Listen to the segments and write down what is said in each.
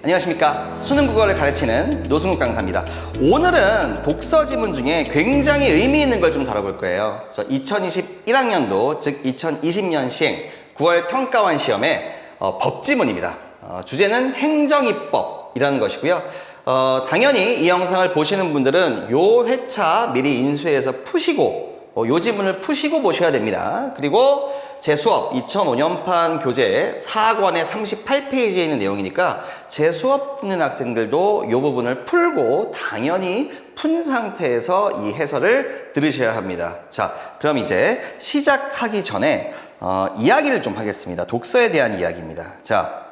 안녕하십니까. 수능 국어를 가르치는 노승욱 강사입니다. 오늘은 독서 지문 중에 굉장히 의미 있는 걸 좀 다뤄볼 거예요. 그래서 2021학년도, 즉 2020년 시행 9월 평가원 시험의 법지문입니다. 주제는 행정입법이라는 것이고요. 당연히 이 영상을 보시는 분들은 요 회차 미리 인수해서 푸시고 요 지문을 푸시고 보셔야 됩니다. 그리고 제 수업 2005년판 교재 4권의 38페이지에 있는 내용이니까 제 수업 듣는 학생들도 이 부분을 풀고 당연히 푼 상태에서 이 해설을 들으셔야 합니다. 자, 그럼 이제 시작하기 전에 이야기를 좀 하겠습니다. 독서에 대한 이야기입니다. 자,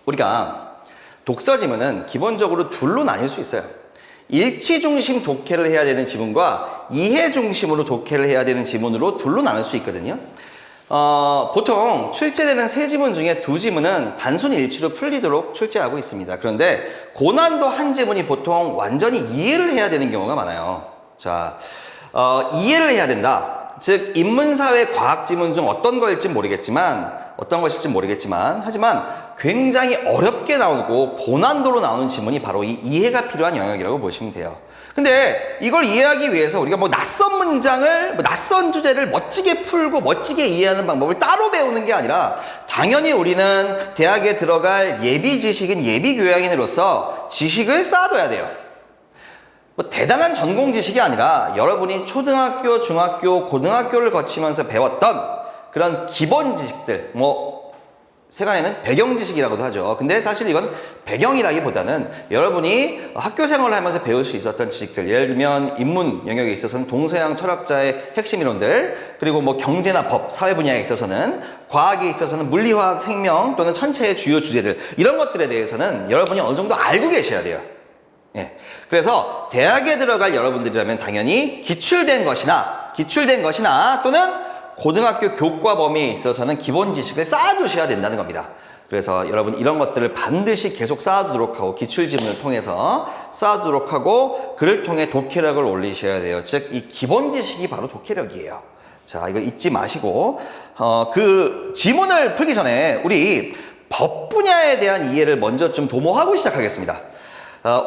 우리가 독서 지문은 기본적으로 둘로 나뉠 수 있어요. 일치 중심 독해를 해야 되는 지문과 이해 중심으로 독해를 해야 되는 지문으로 둘로 나눌 수 있거든요. 보통 출제되는 세 지문 중에 두 지문은 단순 일치로 풀리도록 출제하고 있습니다. 그런데 고난도 한 지문이 보통 완전히 이해를 해야 되는 경우가 많아요. 자, 이해를 해야 된다. 즉 인문사회 과학 지문 중 어떤 것일지 모르겠지만 하지만 굉장히 어렵게 나오고 고난도로 나오는 지문이 바로 이 이해가 필요한 영역이라고 보시면 돼요. 근데 이걸 이해하기 위해서 우리가 낯선 문장을, 낯선 주제를 멋지게 풀고 멋지게 이해하는 방법을 따로 배우는 게 아니라 당연히 우리는 대학에 들어갈 예비 지식인, 예비 교양인으로서 지식을 쌓아둬야 돼요. 대단한 전공 지식이 아니라 여러분이 초등학교, 중학교, 고등학교를 거치면서 배웠던 그런 기본 지식들, 세간에는 배경 지식이라고도 하죠. 근데 사실 이건 배경이라기보다는 여러분이 학교 생활을 하면서 배울 수 있었던 지식들, 예를 들면 인문 영역에 있어서는 동서양 철학자의 핵심 이론들, 그리고 경제나 법, 사회 분야에 있어서는 과학에 있어서는 물리화학, 생명 또는 천체의 주요 주제들, 이런 것들에 대해서는 여러분이 어느 정도 알고 계셔야 돼요. 예. 그래서 대학에 들어갈 여러분들이라면 당연히 기출된 것이나 또는 고등학교 교과 범위에 있어서는 기본 지식을 쌓아두셔야 된다는 겁니다. 그래서 여러분 이런 것들을 반드시 계속 쌓아두도록 하고 기출 지문을 통해서 쌓아두도록 하고 그를 통해 독해력을 올리셔야 돼요. 즉 이 기본 지식이 바로 독해력이에요. 자, 이거 잊지 마시고 그 지문을 풀기 전에 우리 법 분야에 대한 이해를 먼저 좀 도모하고 시작하겠습니다.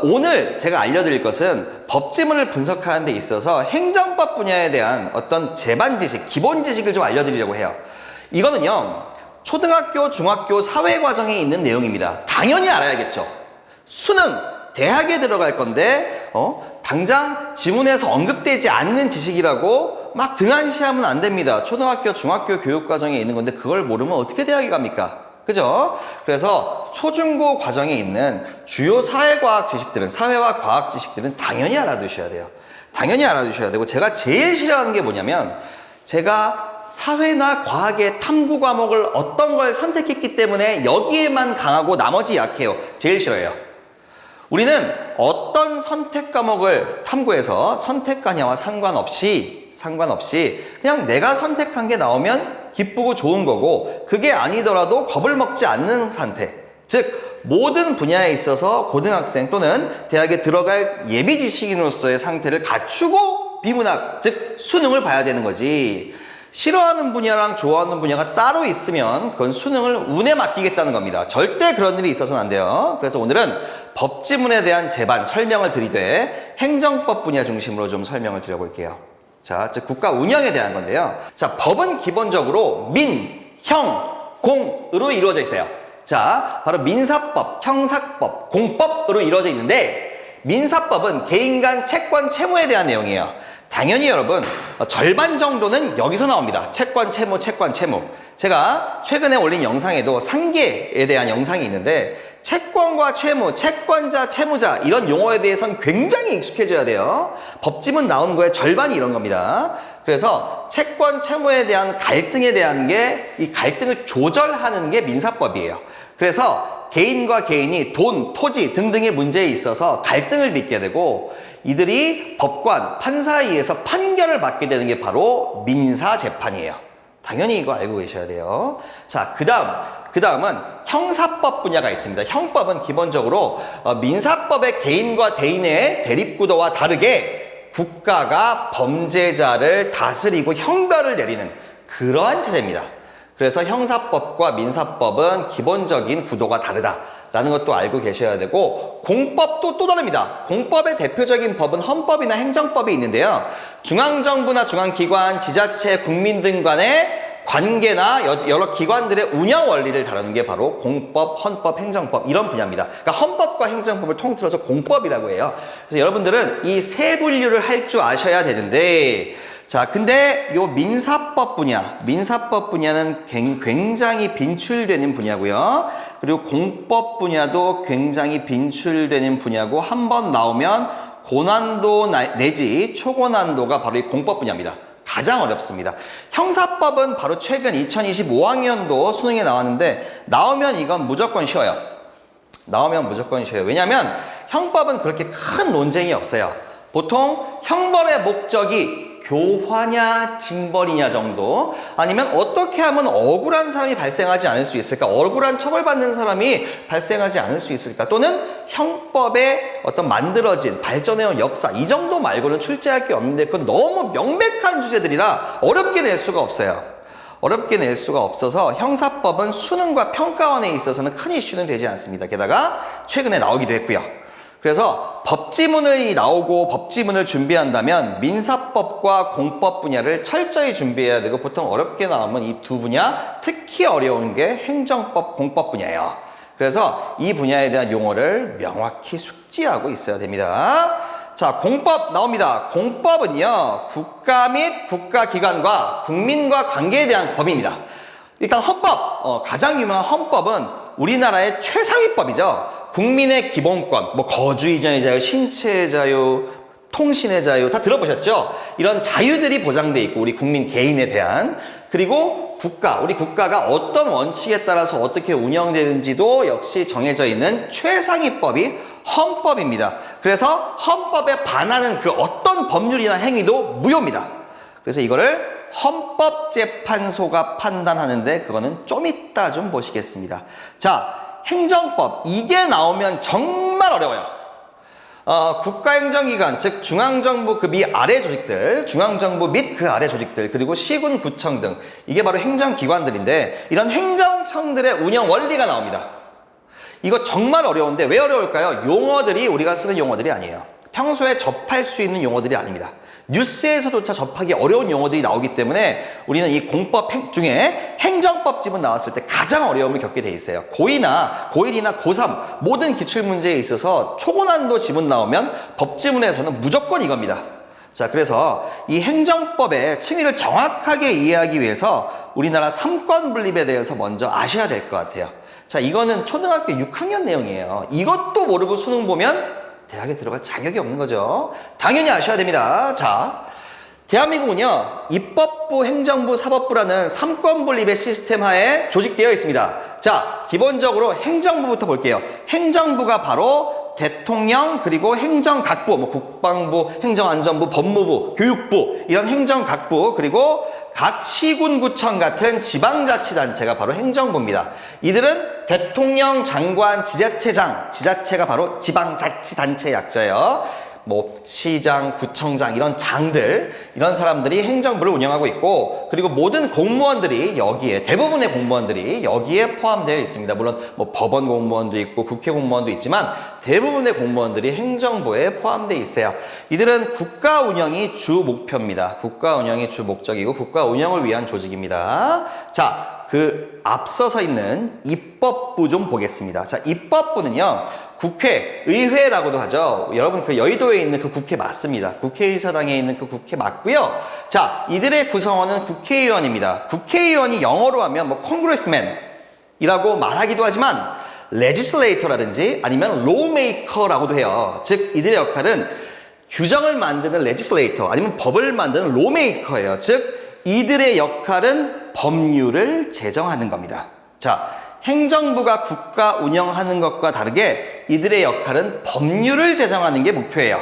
오늘 제가 알려드릴 것은 법지문을 분석하는 데 있어서 행정법 분야에 대한 어떤 제반 지식, 기본 지식을 좀 알려드리려고 해요. 이거는요, 초등학교, 중학교 사회과정에 있는 내용입니다. 당연히 알아야겠죠. 수능, 대학에 들어갈 건데 당장 지문에서 언급되지 않는 지식이라고 막 등한시하면 안 됩니다. 초등학교, 중학교 교육과정에 있는 건데 그걸 모르면 어떻게 대학에 갑니까? 그죠? 그래서 초중고 과정에 있는 주요 사회과학 지식들은, 사회와 과학 지식들은 당연히 알아두셔야 돼요. 당연히 알아두셔야 되고, 제가 제일 싫어하는 게 뭐냐면, 제가 사회나 과학의 탐구 과목을 어떤 걸 선택했기 때문에 여기에만 강하고 나머지 약해요. 제일 싫어요. 우리는 어떤 선택 과목을 탐구해서 선택하냐와 상관없이 그냥 내가 선택한 게 나오면 기쁘고 좋은 거고, 그게 아니더라도 겁을 먹지 않는 상태. 즉 모든 분야에 있어서 고등학생 또는 대학에 들어갈 예비 지식인으로서의 상태를 갖추고 비문학, 즉 수능을 봐야 되는 거지. 싫어하는 분야랑 좋아하는 분야가 따로 있으면 그건 수능을 운에 맡기겠다는 겁니다. 절대 그런 일이 있어서는 안 돼요. 그래서 오늘은 법지문에 대한 제반 설명을 드리되 행정법 분야 중심으로 좀 설명을 드려볼게요. 자, 즉 국가 운영에 대한 건데요. 자, 법은 기본적으로 민, 형, 공으로 이루어져 있어요. 자, 바로 민사법, 형사법, 공법으로 이루어져 있는데, 민사법은 개인 간 채권, 채무에 대한 내용이에요. 당연히 여러분 절반 정도는 여기서 나옵니다. 채권, 채무. 제가 최근에 올린 영상에도 상계에 대한 영상이 있는데, 채권과 채무, 채권자, 채무자, 이런 용어에 대해서는 굉장히 익숙해져야 돼요. 법지문 나오는 거의 절반이 이런 겁니다. 그래서 채권, 채무에 대한 갈등에 대한 게, 이 갈등을 조절하는 게 민사법이에요. 그래서 개인과 개인이 돈, 토지 등등의 문제에 있어서 갈등을 빚게 되고, 이들이 법관, 판사에 의해서 판결을 받게 되는 게 바로 민사재판이에요. 당연히 이거 알고 계셔야 돼요. 자, 그 다음은 형사법 분야가 있습니다. 형법은 기본적으로 민사법의 개인과 대인의 대립구도와 다르게 국가가 범죄자를 다스리고 형벌을 내리는 그러한 체제입니다. 그래서 형사법과 민사법은 기본적인 구도가 다르다. 라는 것도 알고 계셔야 되고, 공법도 또 다릅니다. 공법의 대표적인 법은 헌법이나 행정법이 있는데요. 중앙정부나 중앙기관, 지자체, 국민 등 간의 관계나 여러 기관들의 운영 원리를 다루는 게 바로 공법, 헌법, 행정법 이런 분야입니다. 그러니까 헌법과 행정법을 통틀어서 공법이라고 해요. 그래서 여러분들은 이 세 분류를 할 줄 아셔야 되는데, 자, 근데 요 민사법 분야는 굉장히 빈출되는 분야고요. 그리고 공법 분야도 굉장히 빈출되는 분야고, 한 번 나오면 고난도 내지 초고난도가 바로 이 공법 분야입니다. 가장 어렵습니다. 형사법은 바로 최근 2025학년도 수능에 나왔는데, 나오면 이건 무조건 쉬워요. 왜냐하면 형법은 그렇게 큰 논쟁이 없어요. 보통 형벌의 목적이 교화냐 징벌이냐 정도, 아니면 어떻게 하면 억울한 사람이 발생하지 않을 수 있을까, 억울한 처벌받는 사람이 발생하지 않을 수 있을까, 또는 형법의 어떤 만들어진 발전해온 역사, 이 정도 말고는 출제할 게 없는데, 그건 너무 명백한 주제들이라 어렵게 낼 수가 없어서 형사법은 수능과 평가원에 있어서는 큰 이슈는 되지 않습니다. 게다가 최근에 나오기도 했고요. 그래서 법지문이 나오고 법지문을 준비한다면 민사법과 공법 분야를 철저히 준비해야 되고, 보통 어렵게 나오면 이 두 분야, 특히 어려운 게 행정법, 공법 분야예요. 그래서 이 분야에 대한 용어를 명확히 숙지하고 있어야 됩니다. 자, 공법 나옵니다. 공법은요, 국가 및 국가기관과 국민과 관계에 대한 법입니다. 일단 헌법, 가장 유명한 헌법은 우리나라의 최상위법이죠. 국민의 기본권, 뭐 거주이전의 자유, 신체의 자유, 통신의 자유 다 들어보셨죠? 이런 자유들이 보장돼 있고, 우리 국민 개인에 대한, 그리고 우리 국가가 어떤 원칙에 따라서 어떻게 운영되는지도 역시 정해져 있는 최상위법이 헌법입니다. 그래서 헌법에 반하는 그 어떤 법률이나 행위도 무효입니다. 그래서 이거를 헌법재판소가 판단하는데, 그거는 좀 이따 좀 보시겠습니다. 자, 행정법, 이게 나오면 정말 어려워요. 국가행정기관, 즉 중앙정부 그 아래 조직들, 중앙정부 및 그 아래 조직들, 그리고 시군, 구청 등, 이게 바로 행정기관들인데, 이런 행정청들의 운영 원리가 나옵니다. 이거 정말 어려운데 왜 어려울까요? 용어들이 우리가 쓰는 용어들이 아니에요. 평소에 접할 수 있는 용어들이 아닙니다. 뉴스에서조차 접하기 어려운 용어들이 나오기 때문에 우리는 이 공법 중에 행정법 지문 나왔을 때 가장 어려움을 겪게 돼 있어요. 고1이나 고3 모든 기출문제에 있어서 초고난도 지문 나오면 법지문에서는 무조건 이겁니다. 자, 그래서 이 행정법의 층위를 정확하게 이해하기 위해서 우리나라 3권 분립에 대해서 먼저 아셔야 될 것 같아요. 자, 이거는 초등학교 6학년 내용이에요. 이것도 모르고 수능 보면 대학에 들어갈 자격이 없는 거죠. 당연히 아셔야 됩니다. 자, 대한민국은요, 입법부, 행정부, 사법부라는 3권 분립의 시스템 하에 조직되어 있습니다. 자, 기본적으로 행정부부터 볼게요. 행정부가 바로 대통령, 그리고 행정각부, 뭐 국방부, 행정안전부, 법무부, 교육부, 이런 행정각부, 그리고 각 시군구청 같은 지방자치단체가 바로 행정부입니다. 이들은 대통령, 장관, 지자체장, 지자체가 바로 지방자치단체 약자예요. 뭐 시장, 구청장, 이런 장들, 이런 사람들이 행정부를 운영하고 있고, 그리고 모든 공무원들이 여기에, 대부분의 공무원들이 여기에 포함되어 있습니다. 물론 뭐 법원 공무원도 있고 국회 공무원도 있지만 대부분의 공무원들이 행정부에 포함되어 있어요. 이들은 국가 운영이 주 목표입니다. 국가 운영이 주 목적이고 국가 운영을 위한 조직입니다. 자, 그 앞서서 있는 입법부 좀 보겠습니다. 자, 입법부는요, 국회, 의회라고도 하죠. 여러분 그 여의도에 있는 그 국회 맞습니다. 국회의사당에 있는 그 국회 맞고요. 자, 이들의 구성원은 국회의원입니다. 국회의원이 영어로 하면 뭐 congressman이라고 말하기도 하지만 legislator라든지 아니면 lawmaker라고도 해요. 즉 이들의 역할은 규정을 만드는 legislator 아니면 법을 만드는 lawmaker예요. 즉 이들의 역할은 법률을 제정하는 겁니다. 자, 행정부가 국가 운영하는 것과 다르게 이들의 역할은 법률을 제정하는 게 목표예요.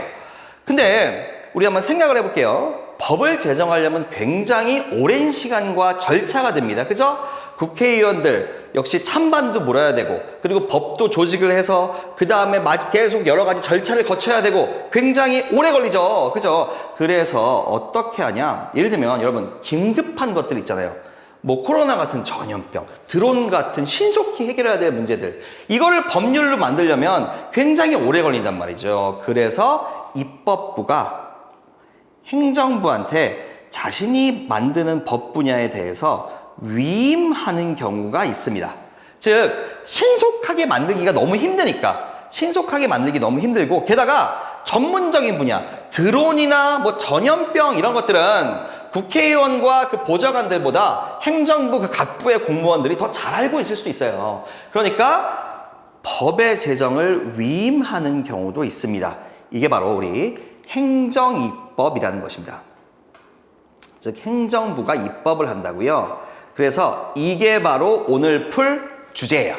근데 우리 한번 생각을 해볼게요. 법을 제정하려면 굉장히 오랜 시간과 절차가 됩니다. 그죠? 국회의원들 역시 찬반도 물어야 되고, 그리고 법도 조직을 해서 그 다음에 계속 여러 가지 절차를 거쳐야 되고 굉장히 오래 걸리죠. 그죠? 그래서 어떻게 하냐? 예를 들면 여러분 긴급한 것들 있잖아요. 뭐 코로나 같은 전염병, 드론 같은 신속히 해결해야 될 문제들, 이거를 법률로 만들려면 굉장히 오래 걸린단 말이죠. 그래서 입법부가 행정부한테 자신이 만드는 법 분야에 대해서 위임하는 경우가 있습니다. 즉 신속하게 만들기가 너무 힘드니까, 신속하게 만들기 너무 힘들고, 게다가 전문적인 분야, 드론이나 뭐 전염병 이런 것들은 국회의원과 그 보좌관들보다 행정부 그 각부의 공무원들이 더 잘 알고 있을 수도 있어요. 그러니까 법의 제정을 위임하는 경우도 있습니다. 이게 바로 우리 행정입법이라는 것입니다. 즉 행정부가 입법을 한다고요. 그래서 이게 바로 오늘 풀 주제예요.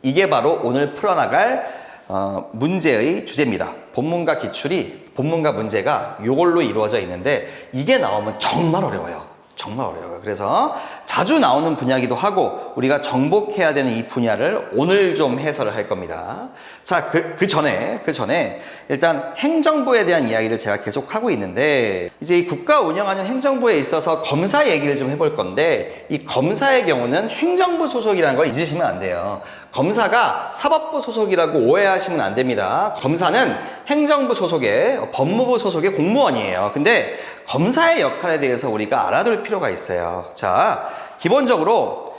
이게 바로 오늘 풀어나갈 문제의 주제입니다. 본문과 문제가 이걸로 이루어져 있는데 이게 나오면 정말 어려워요. 정말 어려워요. 그래서 자주 나오는 분야이기도 하고 우리가 정복해야 되는 이 분야를 오늘 좀 해설을 할 겁니다. 자, 그 전에 일단 행정부에 대한 이야기를 제가 계속 하고 있는데, 이제 이 국가 운영하는 행정부에 있어서 검사 얘기를 좀 해볼 건데, 이 검사의 경우는 행정부 소속이라는 걸 잊으시면 안 돼요. 검사가 사법부 소속이라고 오해하시면 안 됩니다. 검사는 행정부 소속의, 법무부 소속의 공무원이에요. 근데 검사의 역할에 대해서 우리가 알아둘 필요가 있어요. 자, 기본적으로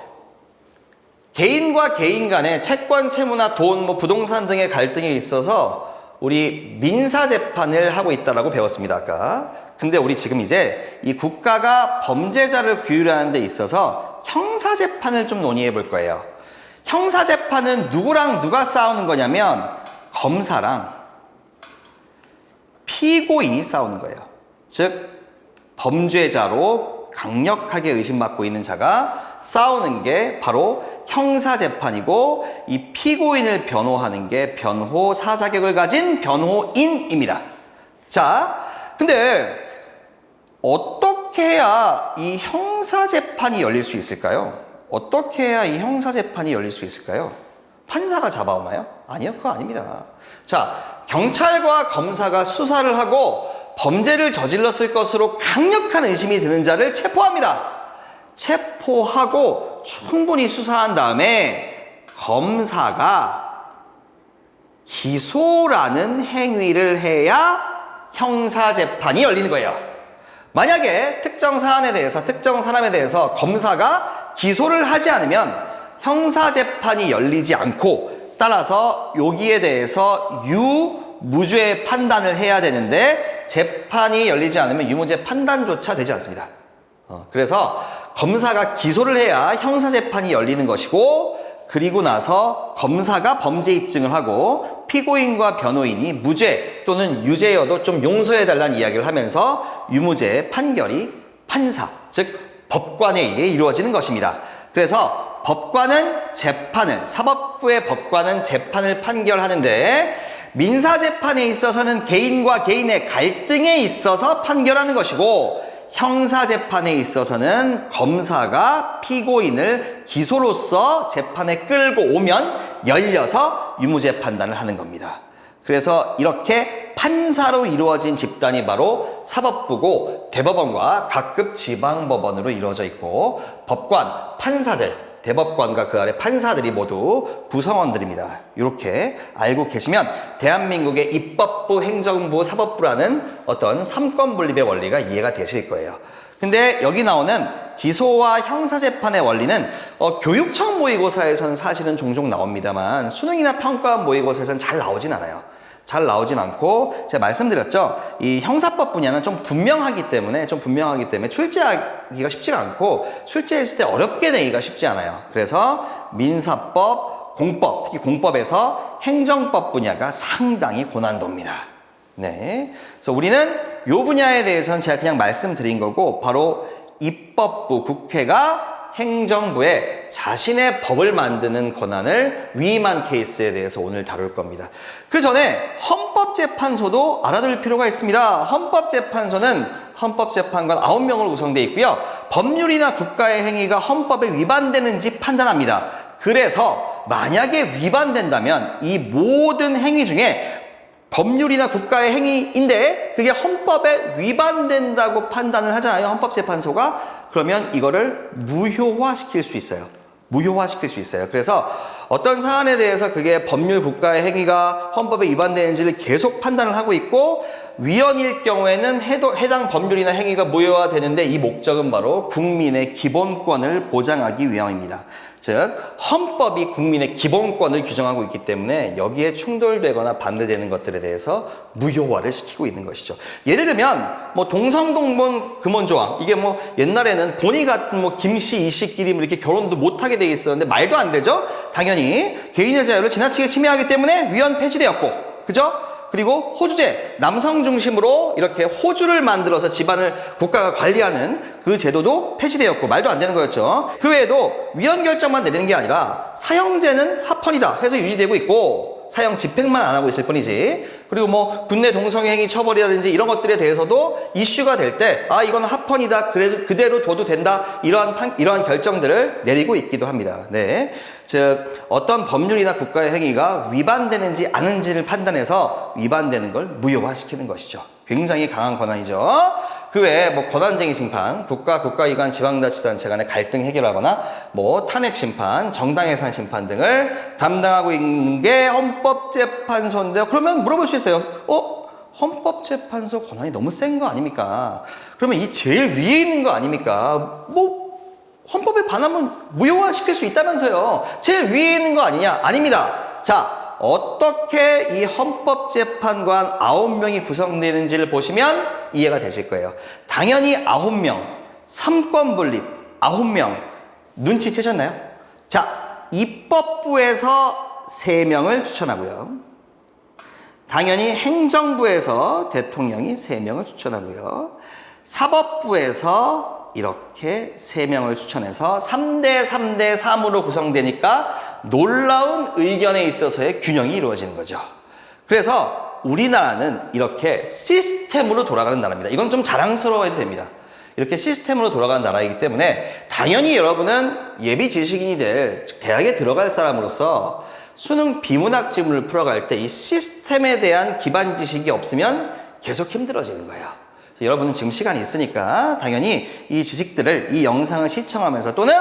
개인과 개인 간의 채권, 채무나 돈, 뭐 부동산 등의 갈등에 있어서 우리 민사재판을 하고 있다라고 배웠습니다, 아까. 근데 우리 지금 이제 이 국가가 범죄자를 규율하는 데 있어서 형사재판을 좀 논의해 볼 거예요. 형사재판은 누구랑 누가 싸우는 거냐면 검사랑 피고인이 싸우는 거예요. 즉 범죄자로 강력하게 의심받고 있는 자가 싸우는 게 바로 형사재판이고, 이 피고인을 변호하는 게 변호사 자격을 가진 변호인입니다. 자, 근데 어떻게 해야 이 형사재판이 열릴 수 있을까요? 어떻게 해야 이 형사재판이 열릴 수 있을까요? 판사가 잡아오나요? 아니요, 그거 아닙니다. 자, 경찰과 검사가 수사를 하고 범죄를 저질렀을 것으로 강력한 의심이 드는 자를 체포합니다. 체포하고 충분히 수사한 다음에 검사가 기소라는 행위를 해야 형사재판이 열리는 거예요. 만약에 특정 사안에 대해서, 특정 사람에 대해서 검사가 기소를 하지 않으면 형사재판이 열리지 않고, 따라서 여기에 대해서 유무죄 판단을 해야 되는데 재판이 열리지 않으면 유무죄 판단조차 되지 않습니다. 그래서 검사가 기소를 해야 형사재판이 열리는 것이고, 그리고 나서 검사가 범죄 입증을 하고 피고인과 변호인이 무죄 또는 유죄여도 좀 용서해달라는 이야기를 하면서 유무죄 판결이 판사, 즉 법관에 의해 이루어지는 것입니다. 그래서 사법부의 법관은 재판을 판결하는데, 민사재판에 있어서는 개인과 개인의 갈등에 있어서 판결하는 것이고, 형사재판에 있어서는 검사가 피고인을 기소로서 재판에 끌고 오면 열려서 유무죄 판단을 하는 겁니다. 그래서 이렇게 판사로 이루어진 집단이 바로 사법부고, 대법원과 각급 지방법원으로 이루어져 있고, 법관, 판사들, 대법관과 그 아래 판사들이 모두 구성원들입니다. 이렇게 알고 계시면 대한민국의 입법부, 행정부, 사법부라는 어떤 삼권 분립의 원리가 이해가 되실 거예요. 근데 여기 나오는 기소와 형사재판의 원리는 교육청 모의고사에서는 사실은 종종 나옵니다만 수능이나 평가 모의고사에서는 잘 나오진 않아요. 잘 나오진 않고, 제가 말씀드렸죠, 이 형사법 분야는 좀 분명하기 때문에 출제하기가 쉽지가 않고, 출제했을 때 어렵게 내기가 쉽지 않아요. 그래서 민사법, 공법, 특히 공법에서 행정법 분야가 상당히 고난도입니다. 네, 그래서 우리는 이 분야에 대해서는 제가 그냥 말씀드린 거고, 바로 입법부, 국회가 행정부에 자신의 법을 만드는 권한을 위임한 케이스에 대해서 오늘 다룰 겁니다. 그 전에 헌법재판소도 알아둘 필요가 있습니다. 헌법재판소는 헌법재판관 9명으로 구성되어 있고요. 법률이나 국가의 행위가 헌법에 위반되는지 판단합니다. 그래서 만약에 위반된다면 이 모든 행위 중에 법률이나 국가의 행위인데 그게 헌법에 위반된다고 판단을 하잖아요, 헌법재판소가. 그러면 이거를 무효화시킬 수 있어요. 무효화시킬 수 있어요. 그래서 어떤 사안에 대해서 그게 법률 국가의 행위가 헌법에 위반되는지를 계속 판단을 하고 있고, 위헌일 경우에는 해당 법률이나 행위가 무효화되는데, 이 목적은 바로 국민의 기본권을 보장하기 위함입니다. 즉 헌법이 국민의 기본권을 규정하고 있기 때문에 여기에 충돌되거나 반대되는 것들에 대해서 무효화를 시키고 있는 것이죠. 예를 들면 뭐 동성동본 금원조항, 이게 뭐 옛날에는 본의 같은 뭐 김씨 이씨끼리 이렇게 결혼도 못하게 돼 있었는데 말도 안 되죠. 당연히 개인의 자유를 지나치게 침해하기 때문에 위헌 폐지되었고, 그죠? 그리고 호주제, 남성 중심으로 이렇게 호주를 만들어서 집안을 국가가 관리하는 그 제도도 폐지되었고, 말도 안 되는 거였죠. 그 외에도 위헌 결정만 내리는 게 아니라 사형제는 합헌이다 해서 유지되고 있고, 사형 집행만 안 하고 있을 뿐이지. 그리고 뭐 군내 동성행위 처벌이라든지 이런 것들에 대해서도 이슈가 될 때 이건 합헌이다, 그대로 둬도 된다, 이러한 결정들을 내리고 있기도 합니다. 네. 즉 어떤 법률이나 국가의 행위가 위반되는지 아닌지를 판단해서 위반되는 걸 무효화시키는 것이죠. 굉장히 강한 권한이죠. 그 외에 뭐 권한쟁의 심판, 국가기관, 지방자치단체 간의 갈등 해결하거나 뭐 탄핵 심판, 정당해산 심판 등을 담당하고 있는 게 헌법재판소인데요. 그러면 물어볼 수 있어요. 헌법재판소 권한이 너무 센 거 아닙니까? 그러면 이 제일 위에 있는 거 아닙니까? 뭐 헌법에 반하면 무효화시킬 수 있다면서요. 제일 위에 있는 거 아니냐? 아닙니다. 자, 어떻게 이 헌법재판관 9명이 구성되는지를 보시면 이해가 되실 거예요. 당연히 9명, 3권 분립 9명 눈치채셨나요? 자, 입법부에서 3명을 추천하고요. 당연히 행정부에서 대통령이 3명을 추천하고요. 사법부에서 이렇게 3명을 추천해서 3대 3으로 구성되니까 놀라운 의견에 있어서의 균형이 이루어지는 거죠. 그래서 우리나라는 이렇게 시스템으로 돌아가는 나라입니다. 이건 좀 자랑스러워해도 됩니다. 이렇게 시스템으로 돌아가는 나라이기 때문에 당연히 여러분은 예비 지식인이 될 대학에 들어갈 사람으로서 수능 비문학 지문을 풀어갈 때 이 시스템에 대한 기반 지식이 없으면 계속 힘들어지는 거예요. 여러분은 지금 시간이 있으니까 당연히 이 지식들을, 이 영상을 시청하면서, 또는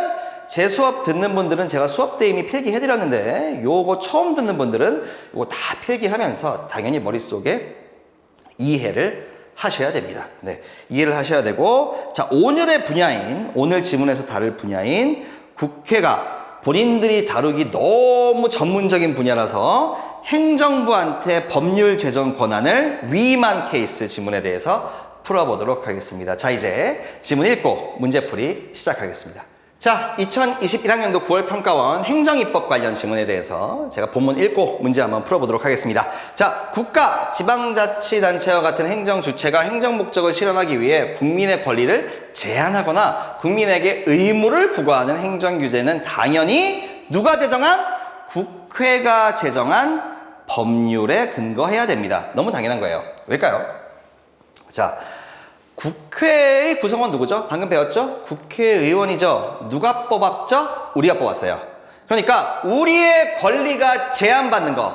제 수업 듣는 분들은 제가 수업 때 이미 필기해드렸는데 요거 처음 듣는 분들은 요거 다 필기하면서 당연히 머릿속에 이해를 하셔야 됩니다. 네, 이해를 하셔야 되고, 자, 오늘의 분야인, 오늘 지문에서 다룰 분야인 국회가 본인들이 다루기 너무 전문적인 분야라서 행정부한테 법률 제정 권한을 위임한 케이스 지문에 대해서 풀어보도록 하겠습니다. 자, 이제 지문 읽고 문제풀이 시작하겠습니다. 자, 2021학년도 9월 평가원 행정입법 관련 지문에 대해서 제가 본문 읽고 문제 한번 풀어보도록 하겠습니다. 자, 국가, 지방자치단체와 같은 행정주체가 행정목적을 실현하기 위해 국민의 권리를 제한하거나 국민에게 의무를 부과하는 행정규제는 당연히 누가 제정한? 국회가 제정한 법률에 근거해야 됩니다. 너무 당연한 거예요. 왜일까요? 자, 국회의 구성원 누구죠? 방금 배웠죠? 국회의원이죠. 누가 뽑았죠? 우리가 뽑았어요. 그러니까 우리의 권리가 제한받는 거,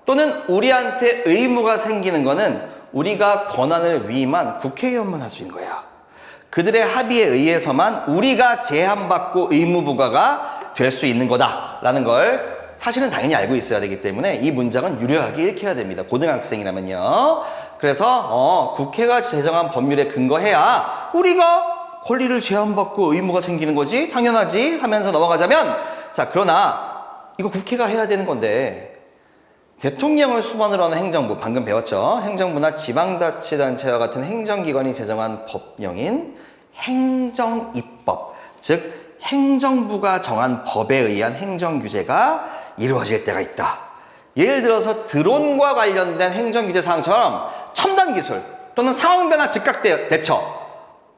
또는 우리한테 의무가 생기는 거는 우리가 권한을 위임한 국회의원만 할 수 있는 거예요. 그들의 합의에 의해서만 우리가 제한받고 의무 부과가 될 수 있는 거다라는 걸 사실은 당연히 알고 있어야 되기 때문에 이 문장은 유려하게 읽혀야 됩니다. 고등학생이라면요. 그래서 국회가 제정한 법률에 근거해야 우리가 권리를 제한받고 의무가 생기는 거지, 당연하지 하면서 넘어가자면, 자, 그러나 이거 국회가 해야 되는 건데 대통령을 수반으로 하는 행정부, 방금 배웠죠? 행정부나 지방자치단체와 같은 행정기관이 제정한 법령인 행정입법, 즉 행정부가 정한 법에 의한 행정규제가 이루어질 때가 있다. 예를 들어서 드론과 관련된 행정규제 사항처럼 첨단기술 또는 상황변화 즉각 대처,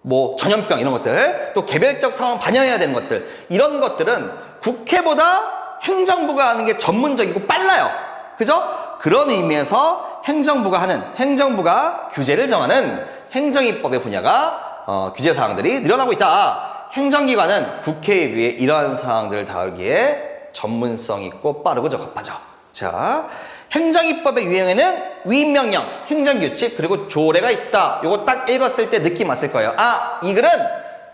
뭐 전염병 이런 것들, 또 개별적 상황 반영해야 되는 것들, 이런 것들은 국회보다 행정부가 하는 게 전문적이고 빨라요. 그죠? 그런 의미에서 행정부가 규제를 정하는 행정입법의 분야가 규제 사항들이 늘어나고 있다. 행정기관은 국회에 비해 이러한 사항들을 다루기에 전문성 있고 빠르고 적합하죠. 자, 행정입법의 유형에는 위임명령, 행정규칙, 그리고 조례가 있다. 요거 딱 읽었을 때 느낌 왔을 거예요. 이 글은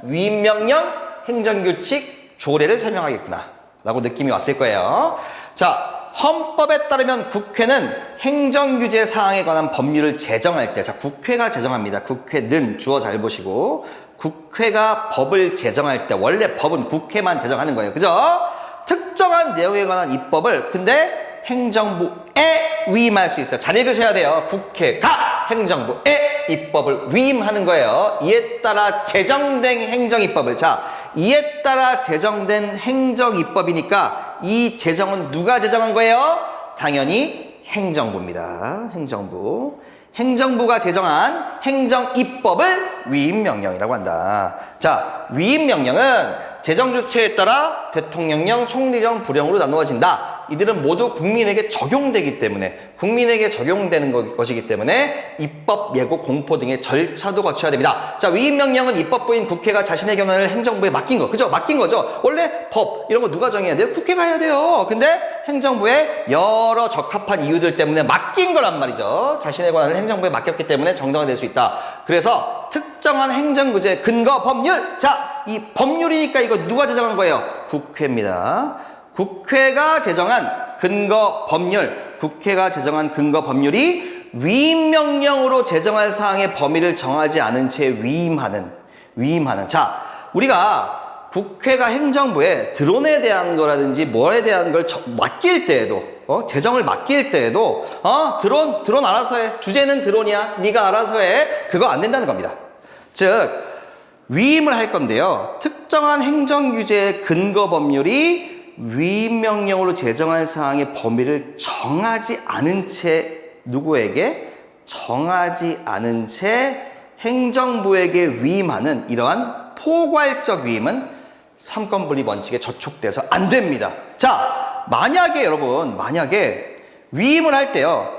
위임명령, 행정규칙, 조례를 설명하겠구나 라고 느낌이 왔을 거예요. 자, 헌법에 따르면 국회는 행정규제 사항에 관한 법률을 제정할 때, 자, 국회가 제정합니다. 국회는 주어 잘 보시고, 국회가 법을 제정할 때, 원래 법은 국회만 제정하는 거예요. 그죠? 특정한 내용에 관한 입법을, 근데 행정부에 위임할 수 있어요. 잘 읽으셔야 돼요. 국회가 행정부에 입법을 위임하는 거예요. 이에 따라 제정된 행정입법을, 자, 이에 따라 제정된 행정입법이니까 이 제정은 누가 제정한 거예요? 당연히 행정부입니다. 행정부. 행정부가 제정한 행정입법을 위임명령이라고 한다. 자, 위임명령은 제정조치에 따라 대통령령, 총리령, 부령으로 나누어진다. 이들은 모두 국민에게 적용되기 때문에, 국민에게 적용되는 것이기 때문에 입법, 예고, 공포 등의 절차도 거쳐야 됩니다. 자, 위임명령은 입법부인 국회가 자신의 권한을 행정부에 맡긴 거, 그죠? 맡긴 거죠. 원래 법 이런 거 누가 정해야 돼요? 국회가 해야 돼요. 근데 행정부에 여러 적합한 이유들 때문에 맡긴 거란 말이죠. 자신의 권한을 행정부에 맡겼기 때문에 정당화될 수 있다. 그래서 특정한 행정구제 근거 법률, 자, 이 법률이니까 이거 누가 제정한 거예요? 국회입니다. 국회가 제정한 근거 법률, 국회가 제정한 근거 법률이 위임명령으로 제정할 사항의 범위를 정하지 않은 채 위임하는. 자, 우리가 국회가 행정부에 드론에 대한 거라든지 뭐에 대한 걸 맡길 때에도, 제정을 맡길 때에도, 드론 알아서 해. 주제는 드론이야. 네가 알아서 해. 그거 안 된다는 겁니다. 즉, 위임을 할 건데요. 특정한 행정규제의 근거 법률이 위임명령으로 제정할 사항의 범위를 정하지 않은 채 누구에게? 정하지 않은 채 행정부에게 위임하는 이러한 포괄적 위임은 삼권분립 원칙에 저촉돼서 안 됩니다. 자, 만약에 여러분, 만약에 위임을 할 때요,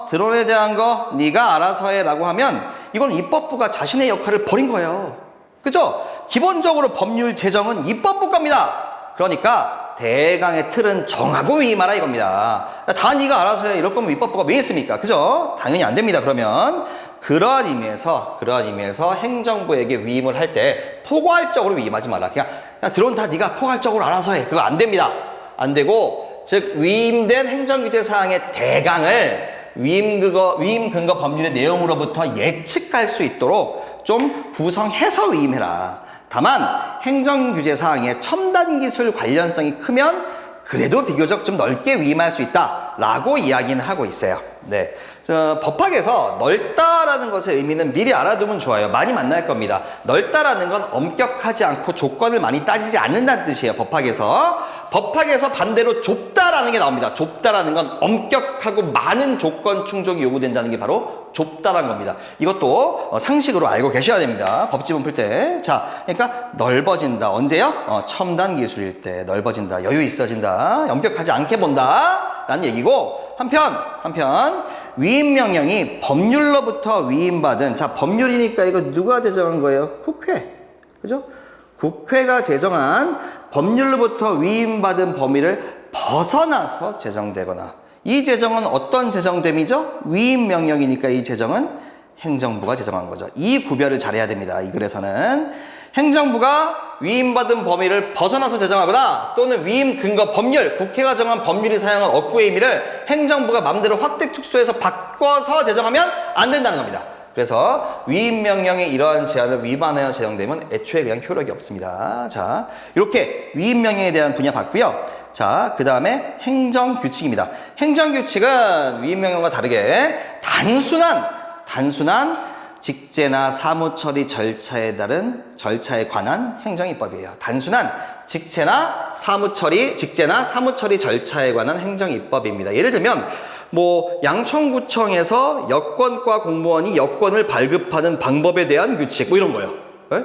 드론에 대한 거 네가 알아서 해 라고 하면 이건 입법부가 자신의 역할을 버린 거예요. 그죠? 기본적으로 법률 제정은 입법부 겁니다. 그러니까 대강의 틀은 정하고 위임하라 이겁니다. 다 네가 알아서 해 이럴 거면 입법부가 왜 있습니까? 그죠? 당연히 안 됩니다. 그러면 그러한 의미에서 행정부에게 위임을 할 때 포괄적으로 위임하지 말라. 그냥 드론 다 네가 포괄적으로 알아서 해. 그거 안 됩니다. 안 되고, 즉 위임된 행정규제 사항의 대강을 위임 근거 법률의 내용으로부터 예측할 수 있도록 좀 구성해서 위임해라. 다만 행정규제 사항에 첨단기술 관련성이 크면 그래도 비교적 좀 넓게 위임할 수 있다라고 이야기는 하고 있어요. 네, 법학에서 넓다라는 것의 의미는 미리 알아두면 좋아요. 많이 만날 겁니다. 넓다라는 건 엄격하지 않고 조건을 많이 따지지 않는다는 뜻이에요. 법학에서 반대로 좁다라는 게 나옵니다. 좁다라는 건 엄격하고 많은 조건 충족이 요구된다는 게 바로 좁다라는 겁니다. 이것도 상식으로 알고 계셔야 됩니다. 법지문 풀 때. 자, 그러니까 넓어진다. 언제요? 첨단 기술일 때 넓어진다. 여유 있어진다. 엄격하지 않게 본다. 라는 얘기고, 한편 위임명령이 법률로부터 위임받은, 자, 법률이니까 이거 누가 제정한 거예요? 국회. 그죠? 국회가 제정한 법률로부터 위임받은 범위를 벗어나서 제정되거나, 이 제정은 어떤 제정됨이죠? 위임명령이니까 이 제정은 행정부가 제정한 거죠. 이 구별을 잘해야 됩니다. 이 글에서는 행정부가 위임받은 범위를 벗어나서 제정하거나 또는 위임 근거 법률, 국회가 정한 법률이 사용한 억구의 의미를 행정부가 마음대로 확대 축소해서 바꿔서 제정하면 안 된다는 겁니다. 그래서 위임명령의 이러한 제한을 위반하여 제정되면 애초에 그냥 효력이 없습니다. 자, 이렇게 위임명령에 대한 분야 봤고요. 자, 그 다음에 행정규칙입니다. 행정규칙은 위임명령과 다르게 단순한 직제나 사무처리 절차에 관한 행정입법이에요. 단순한 직제나 사무처리 절차에 관한 행정입법입니다. 예를 들면 양천구청에서 여권과 공무원이 여권을 발급하는 방법에 대한 규칙 이런 거예요. 네?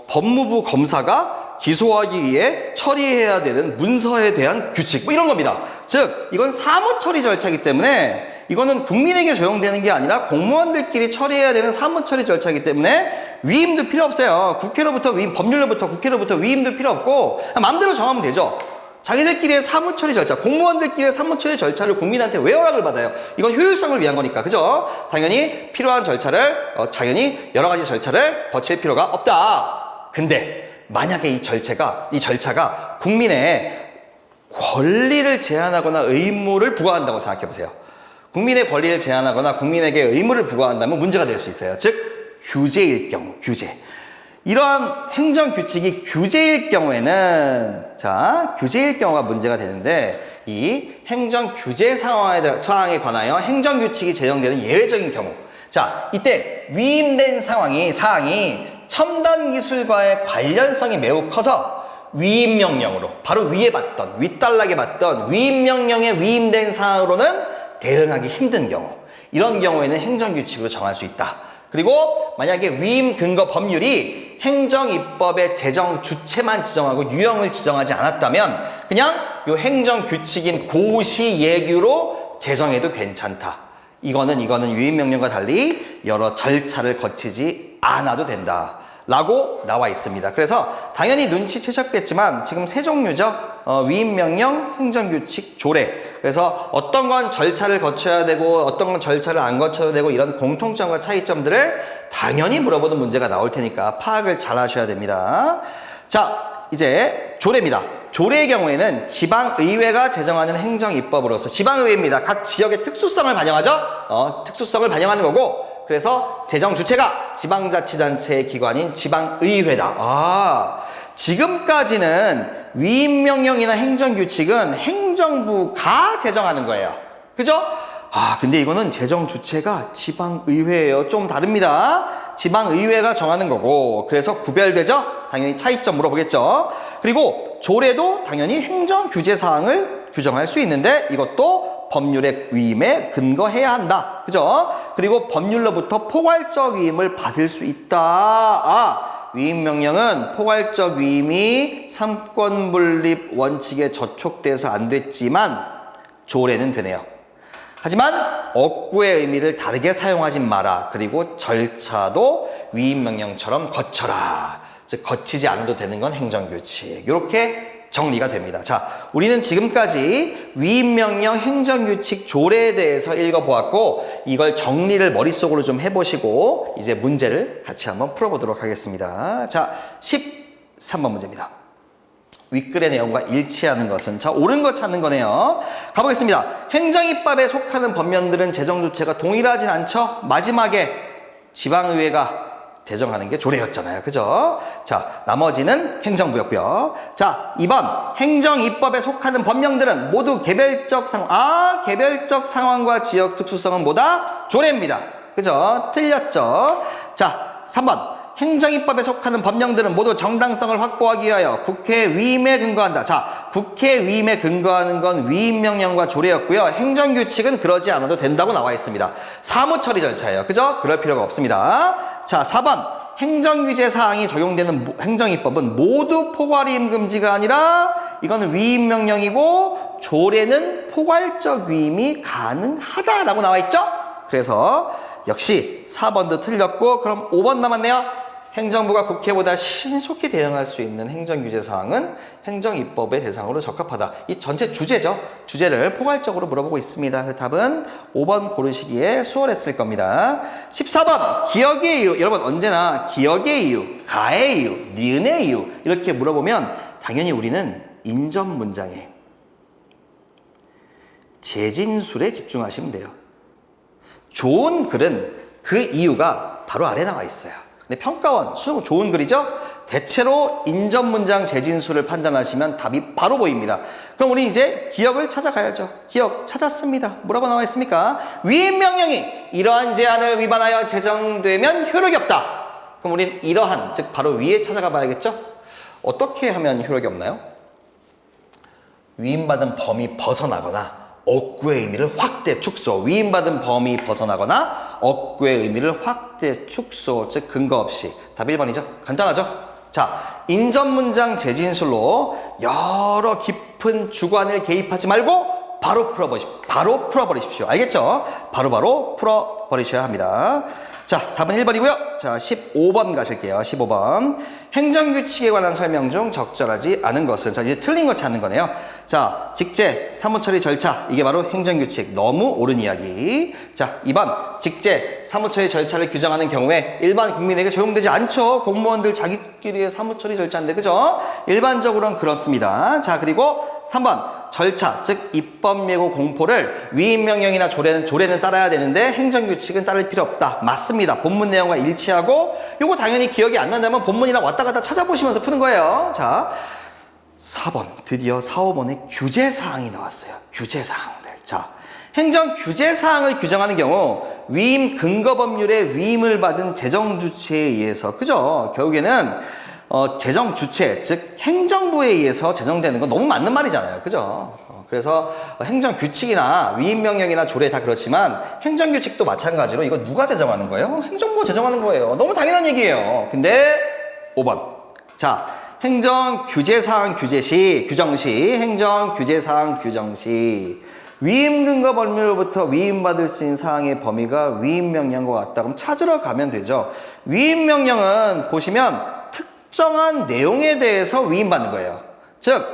법무부 검사가 기소하기 위해 처리해야 되는 문서에 대한 규칙 이런 겁니다. 즉 이건 사무처리 절차이기 때문에 이거는 국민에게 적용되는 게 아니라 공무원들끼리 처리해야 되는 사무처리 절차이기 때문에 위임도 필요 없어요. 법률로부터 국회로부터 위임도 필요 없고 마음대로 정하면 되죠. 자기들끼리의 사무처리 절차, 공무원들끼리의 사무처리 절차를 국민한테 왜 허락을 받아요? 이건 효율성을 위한 거니까, 그죠? 당연히 필요한 절차를, 당연히 여러 가지 절차를 거칠 필요가 없다. 근데 만약에 이 절차가 국민의 권리를 제한하거나 의무를 부과한다고 생각해 보세요. 국민의 권리를 제한하거나 국민에게 의무를 부과한다면 문제가 될 수 있어요. 즉 규제일 경우, 규제. 이러한 행정규칙이 규제일 경우에는, 자, 규제일 경우가 문제가 되는데, 이 행정규제 사항에 관하여 행정규칙이 제정되는 예외적인 경우. 자, 이때 위임된 사항이 첨단 기술과의 관련성이 매우 커서 위임명령으로, 바로 윗단락에 봤던 위임명령에 위임된 사항으로는 대응하기 힘든 경우. 이런 경우에는 행정규칙으로 정할 수 있다. 그리고 만약에 위임 근거 법률이 행정입법의 제정 주체만 지정하고 유형을 지정하지 않았다면 그냥 요 행정규칙인 고시예규로 제정해도 괜찮다. 이거는 위임명령과 달리 여러 절차를 거치지 않아도 된다 라고 나와 있습니다. 그래서 당연히 눈치채셨겠지만 지금 세 종류죠. 위임명령, 행정규칙, 조례. 그래서 어떤 건 절차를 거쳐야 되고 어떤 건 절차를 안 거쳐야 되고 이런 공통점과 차이점들을 당연히 물어보는 문제가 나올 테니까 파악을 잘 하셔야 됩니다. 자, 이제 조례입니다. 조례의 경우에는 지방의회가 제정하는 행정입법으로서, 지방의회입니다. 각 지역의 특수성을 반영하죠. 특수성을 반영하는 거고, 그래서 제정 주체가 지방자치단체의 기관인 지방의회다. 지금까지는 위임명령이나 행정규칙은 행정부가 제정하는 거예요. 그죠? 근데 이거는 제정 주체가 지방의회예요. 좀 다릅니다. 지방의회가 정하는 거고, 그래서 구별되죠? 당연히 차이점 물어보겠죠? 그리고 조례도 당연히 행정규제사항을 규정할 수 있는데 이것도 법률의 위임에 근거해야 한다. 그죠? 그리고 법률로부터 포괄적 위임을 받을 수 있다. 위임명령은 포괄적 위임이 삼권분립 원칙에 저촉돼서 안 됐지만 조례는 되네요. 하지만 억구의 의미를 다르게 사용하지 마라. 그리고 절차도 위임명령처럼 거쳐라. 즉 거치지 않아도 되는 건 행정규칙. 이렇게 정리가 됩니다. 자, 우리는 지금까지 위임명령, 행정규칙, 조례에 대해서 읽어보았고 이걸 정리를 머릿속으로 좀 해보시고 이제 문제를 같이 한번 풀어보도록 하겠습니다. 자, 13번 문제입니다. 윗글의 내용과 일치하는 것은, 자, 옳은 거 찾는 거네요. 가보겠습니다. 행정입법에 속하는 법령들은 제정 주체가 동일하진 않죠. 마지막에 지방의회가 제정하는 게 조례였잖아요. 그죠? 자, 나머지는 행정부였고요. 자, 2번. 행정입법에 속하는 법령들은 모두 개별적 상황과 지역 특수성은 뭐다? 조례입니다. 그죠? 틀렸죠? 자, 3번. 행정입법에 속하는 법령들은 모두 정당성을 확보하기 위하여 국회 위임에 근거한다. 자, 국회 위임에 근거하는 건 위임명령과 조례였고요. 행정규칙은 그러지 않아도 된다고 나와 있습니다. 사무처리 절차예요. 그죠? 그럴 필요가 없습니다. 자, 4번. 행정규제 사항이 적용되는 행정입법은 모두 포괄위임 금지가 아니라 이거는 위임명령이고 조례는 포괄적 위임이 가능하다라고 나와 있죠? 그래서 역시 4번도 틀렸고 그럼 5번 남았네요. 행정부가 국회보다 신속히 대응할 수 있는 행정규제 사항은 행정입법의 대상으로 적합하다. 이 전체 주제죠. 주제를 포괄적으로 물어보고 있습니다. 그 답은 5번 고르시기에 수월했을 겁니다. 14번 기역의 이유. 여러분 언제나 기역의 이유, 가의 이유, 니은의 이유 이렇게 물어보면 당연히 우리는 인접 문장에 재진술에 집중하시면 돼요. 좋은 글은 그 이유가 바로 아래 나와 있어요. 근데 평가원, 좋은 글이죠? 대체로 인접문장 재진수를 판단하시면 답이 바로 보입니다. 그럼 우리 이제 기역을 찾아가야죠. 기역 찾았습니다. 뭐라고 나와 있습니까? 위임명령이 이러한 제한을 위반하여 제정되면 효력이 없다. 그럼 우리는 이러한, 즉 바로 위에 찾아가 봐야겠죠? 어떻게 하면 효력이 없나요? 위임받은 범위 벗어나거나 억구의 의미를 확대, 축소. 위임받은 범위 벗어나거나 억구의 의미를 확대, 축소. 즉 근거 없이. 답 1번이죠. 간단하죠? 자, 인접문장 재진술로 여러 깊은 주관을 개입하지 말고 바로 풀어버리십시오. 알겠죠? 바로 풀어버리셔야 합니다. 자, 답은 1번이고요. 자, 15번 가실게요. 15번. 행정규칙에 관한 설명 중 적절하지 않은 것은. 자, 이제 틀린 거 찾는 거네요. 자, 직제, 사무처리 절차. 이게 바로 행정규칙. 너무 옳은 이야기. 자, 2번. 직제, 사무처리 절차를 규정하는 경우에 일반 국민에게 적용되지 않죠. 공무원들 자기끼리의 사무처리 절차인데, 그죠? 일반적으로는 그렇습니다. 자, 그리고 3번. 절차, 즉 입법 예고 공포를 위임명령이나 조례는 따라야 되는데 행정규칙은 따를 필요 없다. 맞습니다. 본문 내용과 일치하고 요거 당연히 기억이 안 난다면 본문이랑 왔다 갔다 찾아보시면서 푸는 거예요. 자, 4번. 드디어 4, 5번에 규제사항이 나왔어요. 규제사항들. 자, 행정 규제사항을 규정하는 경우 위임 근거법률에 위임을 받은 재정주체에 의해서, 그죠? 결국에는 재정 주체, 즉 행정부에 의해서 제정되는 건 너무 맞는 말이잖아요. 그죠? 그래서 행정 규칙이나 위임 명령이나 조례 다 그렇지만 행정 규칙도 마찬가지로 이거 누가 제정하는 거예요? 행정부가 제정하는 거예요. 너무 당연한 얘기예요. 근데 5번. 자, 행정 규제사항 규제시, 규정시, 행정 규제사항 규정시. 위임 근거 법률로부터 위임받을 수 있는 사항의 범위가 위임 명령과 같다. 그럼 찾으러 가면 되죠. 위임 명령은 보시면 특정한 내용에 대해서 위임받는 거예요. 즉,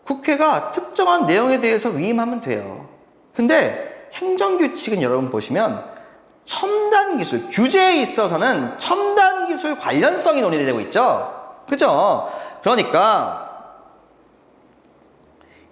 국회가 특정한 내용에 대해서 위임하면 돼요. 근데 행정규칙은 여러분 보시면 첨단 기술, 규제에 있어서는 첨단 기술 관련성이 논의되고 있죠. 그죠? 그러니까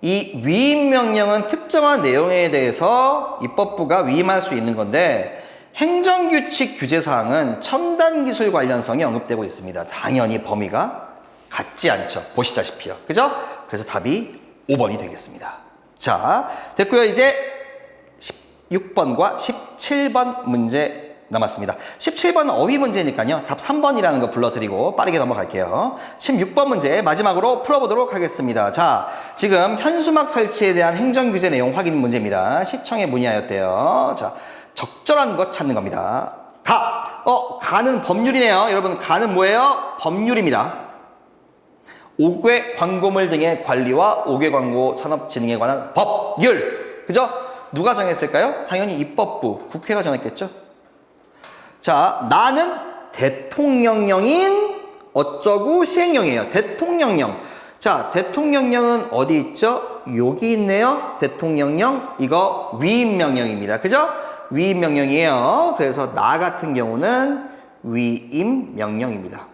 이 위임 명령은 특정한 내용에 대해서 입법부가 위임할 수 있는 건데 행정규칙 규제사항은 첨단기술 관련성이 언급되고 있습니다. 당연히 범위가 같지 않죠. 보시다시피요. 그죠? 그래서 답이 5번이 되겠습니다. 자, 됐고요. 이제 16번과 17번 문제 남았습니다. 17번은 어휘 문제니까요. 답 3번이라는 거 불러드리고 빠르게 넘어갈게요. 16번 문제 마지막으로 풀어보도록 하겠습니다. 자, 지금 현수막 설치에 대한 행정규제 내용 확인 문제입니다. 시청에 문의하였대요. 자, 적절한 것 찾는 겁니다. 가는 법률이네요. 여러분, 가는 뭐예요? 법률입니다. 5개 광고물 등의 관리와 5개 광고 산업진흥에 관한 법률. 그죠? 누가 정했을까요? 당연히 입법부, 국회가 정했겠죠? 자, 나는 대통령령인 어쩌고 시행령이에요. 대통령령. 자, 대통령령은 어디 있죠? 여기 있네요. 대통령령. 이거 위임명령입니다. 그죠? 위임명령이에요. 그래서 나 같은 경우는 위임명령입니다.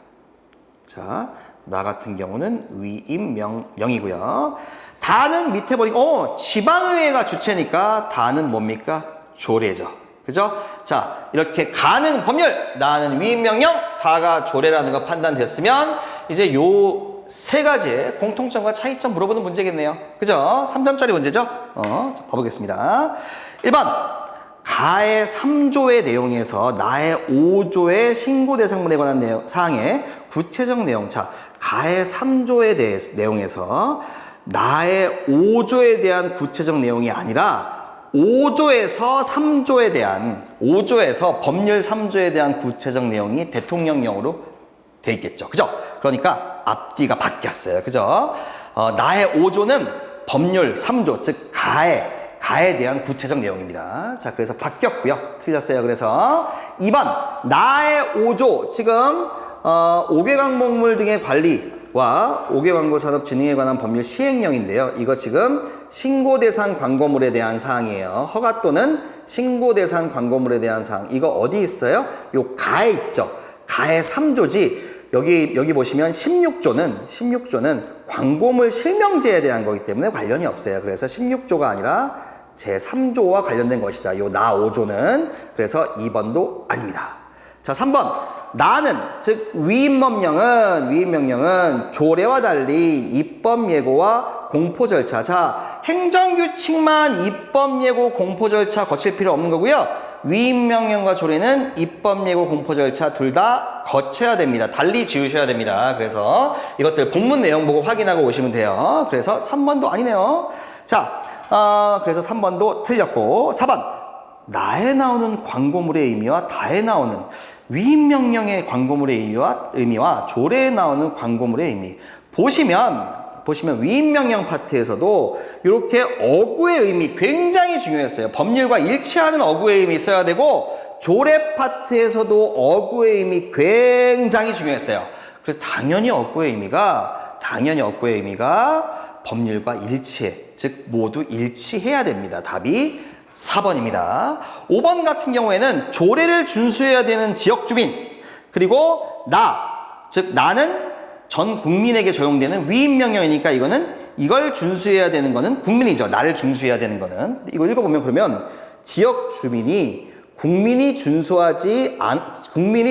자, 나 같은 경우는 위임명령이고요. 다는 밑에 보니까 지방의회가 주체니까 다는 뭡니까? 조례죠. 그죠? 자, 이렇게 가는 법률, 나는 위임명령, 다가 조례라는 거 판단됐으면 이제 요 세 가지의 공통점과 차이점 물어보는 문제겠네요. 그죠? 3점짜리 문제죠? 자, 봐보겠습니다. 1번. 가의 3조의 내용에서 나의 5조의 신고 대상문에 관한 사항의 구체적 내용. 자, 가의 3조의 내용에서 나의 5조에 대한 구체적 내용이 아니라 5조에서 3조에 대한 5조에서 법률 3조에 대한 구체적 내용이 대통령령으로 돼 있겠죠. 그죠? 그러니까 앞뒤가 바뀌었어요. 그죠? 나의 5조는 법률 3조, 즉 가에 대한 구체적 내용입니다. 자, 그래서 바뀌었고요. 틀렸어요. 그래서 2번 나의 5조, 지금 5개 광목물 등의 관리와 5개 광고 산업 진흥에 관한 법률 시행령인데요. 이거 지금 신고 대상 광고물에 대한 사항이에요. 허가 또는 신고 대상 광고물에 대한 사항. 이거 어디 있어요? 요 가에 있죠. 가의 3조지. 여기 보시면 16조는 광고물 실명제에 대한 거기 때문에 관련이 없어요. 그래서 16조가 아니라 제3조와 관련된 것이다. 요 나 5조는. 그래서 2번도 아닙니다. 자, 3번. 나는, 즉 위임명령은 조례와 달리 입법 예고와 공포 절차. 자, 행정규칙만 입법 예고 공포 절차 거칠 필요 없는 거고요. 위임명령과 조례는 입법 예고 공포 절차 둘 다 거쳐야 됩니다. 달리 지으셔야 됩니다. 그래서 이것들 본문 내용 보고 확인하고 오시면 돼요. 그래서 3번도 아니네요. 자, 그래서 3번도 틀렸고 4번. 나에 나오는 광고물의 의미와 다에 나오는 위임명령의 광고물의 의미와 조례에 나오는 광고물의 의미. 보시면 위임명령 파트에서도 이렇게 어구의 의미 굉장히 중요했어요. 법률과 일치하는 어구의 의미 있어야 되고 조례 파트에서도 어구의 의미 굉장히 중요했어요. 그래서 당연히 어구의 의미가 법률과 일치해. 즉 모두 일치해야 됩니다. 답이 4번입니다. 5번 같은 경우에는 조례를 준수해야 되는 지역 주민, 그리고 즉 나는 전 국민에게 적용되는 위임 명령이니까 이걸 준수해야 되는 거는 국민이죠. 나를 준수해야 되는 거는. 이거 읽어보면 그러면 지역 주민이 국민이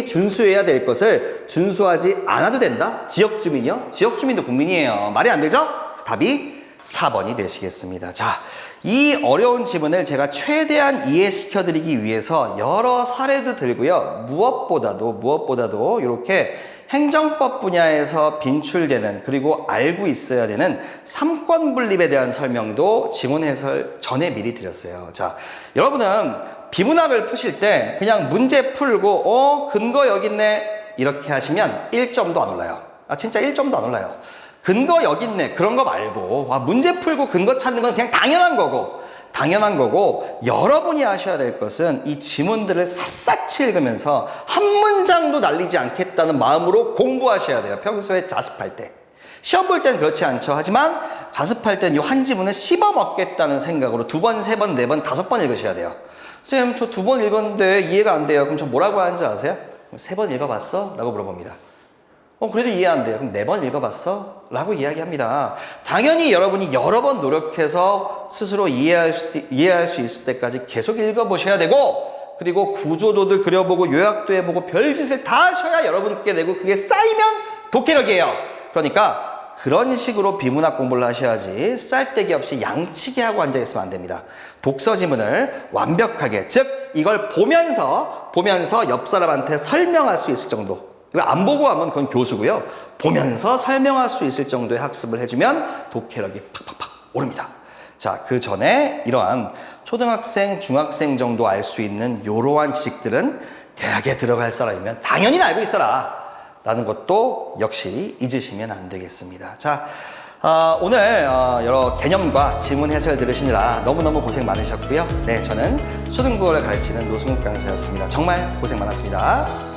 준수해야 될 것을 준수하지 않아도 된다? 지역 주민이요? 지역 주민도 국민이에요. 말이 안 되죠? 답이 4번이 되시겠습니다. 자, 이 어려운 지문을 제가 최대한 이해시켜 드리기 위해서 여러 사례도 들고요. 무엇보다도 이렇게 행정법 분야에서 빈출되는, 그리고 알고 있어야 되는 삼권 분립에 대한 설명도 지문 해설 전에 미리 드렸어요. 자, 여러분은 비문학을 푸실 때 그냥 문제 풀고 근거 여기 있네 이렇게 하시면 1점도 안 올라요. 진짜 1점도 안 올라요. 근거 여기 있네 그런 거 말고 문제 풀고 근거 찾는 건 그냥 당연한 거고 여러분이 하셔야 될 것은 이 지문들을 샅샅이 읽으면서 한 문장도 날리지 않겠다는 마음으로 공부하셔야 돼요. 평소에 자습할 때. 시험 볼 때는 그렇지 않죠. 하지만 자습할 때는 이 한 지문을 씹어 먹겠다는 생각으로 2번, 3번, 4번, 5번 읽으셔야 돼요. 쌤, 저 2번 읽었는데 이해가 안 돼요. 그럼 저 뭐라고 하는지 아세요? 3번 읽어봤어? 라고 물어봅니다. 그래도 이해 안 돼요. 그럼 4번 읽어봤어? 라고 이야기합니다. 당연히 여러분이 여러 번 노력해서 스스로 이해할 수 있을 때까지 계속 읽어보셔야 되고, 그리고 구조도들 그려보고 요약도 해보고 별짓을 다 하셔야 여러분께 되고, 그게 쌓이면 독해력이에요. 그러니까 그런 식으로 비문학 공부를 하셔야지 쌀데기 없이 양치기 하고 앉아있으면 안 됩니다. 독서 지문을 완벽하게, 즉 이걸 보면서 옆 사람한테 설명할 수 있을 정도, 이거 안 보고 하면 그건 교수고요. 보면서 설명할 수 있을 정도의 학습을 해주면 독해력이 팍팍팍 오릅니다. 자, 그 전에 이러한 초등학생, 중학생 정도 알 수 있는 이러한 지식들은 대학에 들어갈 사람이면 당연히 알고 있어라 라는 것도 역시 잊으시면 안 되겠습니다. 자, 오늘 여러 개념과 지문 해설 들으시느라 너무너무 고생 많으셨고요. 네, 저는 초등국어를 가르치는 노승욱 강사였습니다. 정말 고생 많았습니다.